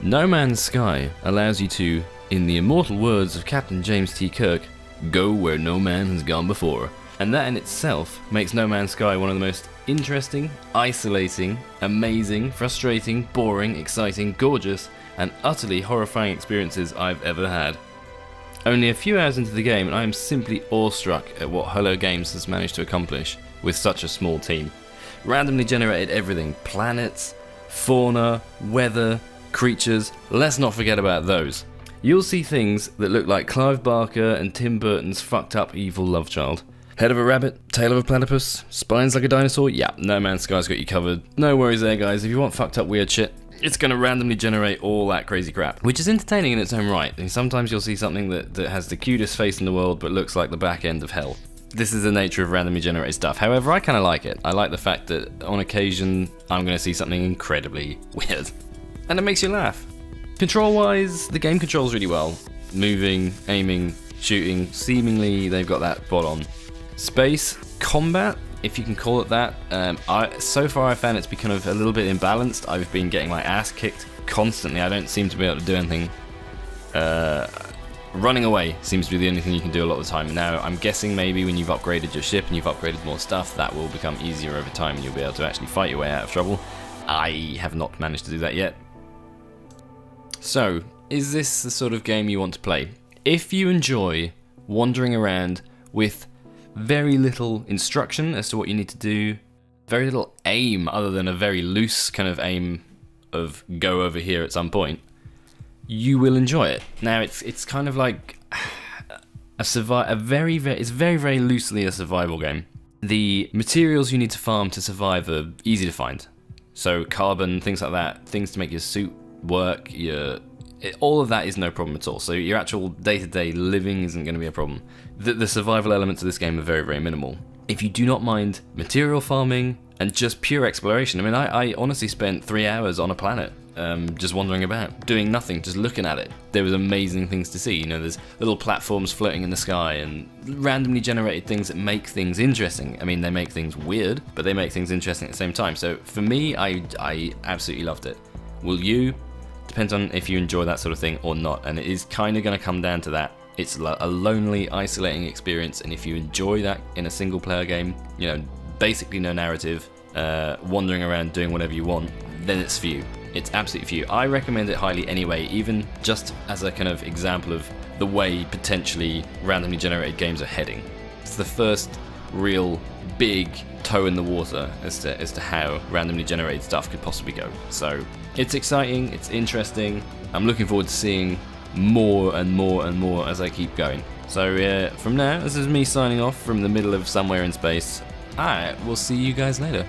No Man's Sky allows you to, in the immortal words of Captain James T. Kirk, go where no man has gone before. And that in itself makes No Man's Sky one of the most interesting, isolating, amazing, frustrating, boring, exciting, gorgeous, and utterly horrifying experiences I've ever had. Only a few hours into the game and I am simply awestruck at what Hello Games has managed to accomplish with such a small team. Randomly generated everything, planets, fauna, weather, creatures, let's not forget about those. You'll see things that look like Clive Barker and Tim Burton's fucked up evil love child. Head of a rabbit, tail of a platypus, spines like a dinosaur, yeah, No Man's Sky's got you covered. No worries there guys, if you want fucked up weird shit, it's going to randomly generate all that crazy crap, which is entertaining in its own right. And sometimes you'll see something that has the cutest face in the world but looks like the back end of hell. This is the nature of randomly generated stuff. However, I kind of like it. I like the fact that on occasion I'm going to see something incredibly weird. And it makes you laugh. Control-wise, the game controls really well. Moving, aiming, shooting, seemingly they've got that spot on. Space, combat, if you can call it that. So far I found it's become a little bit imbalanced. I've been getting my ass kicked constantly. I don't seem to be able to do anything. Running away seems to be the only thing you can do a lot of the time. Now, I'm guessing maybe when you've upgraded your ship and you've upgraded more stuff, that will become easier over time and you'll be able to actually fight your way out of trouble. I have not managed to do that yet. So, is this the sort of game you want to play? If you enjoy wandering around with very little instruction as to what you need to do, very little aim other than a very loose kind of aim of go over here at some point, you will enjoy it. Now it's kind of like it's very loosely a survival game. The materials you need to farm to survive are easy to find. So carbon, things like that, things to make your suit work, all of that is no problem at all. So your actual day-to-day living isn't going to be a problem. The survival elements of this game are very, very minimal. If you do not mind material farming and just pure exploration, I mean, I honestly spent 3 hours on a planet, just wandering about, doing nothing, just looking at it. There was amazing things to see. You know, there's little platforms floating in the sky and randomly generated things that make things interesting. I mean, they make things weird, but they make things interesting at the same time. So for me, I absolutely loved it. Will you? Depends on if you enjoy that sort of thing or not, and it is kind of going to come down to that. It's a lonely, isolating experience, and if you enjoy that in a single player game, you know, basically no narrative, wandering around doing whatever you want, then it's for you. It's absolutely for you. I recommend it highly anyway, even just as a kind of example of the way potentially randomly generated games are heading. It's the first real big toe in the water as to how randomly generated stuff could possibly go. So it's exciting, it's interesting. I'm looking forward to seeing more and more and more as I keep going. So from now, this is me signing off from the middle of somewhere in space. Alright, we'll see you guys later.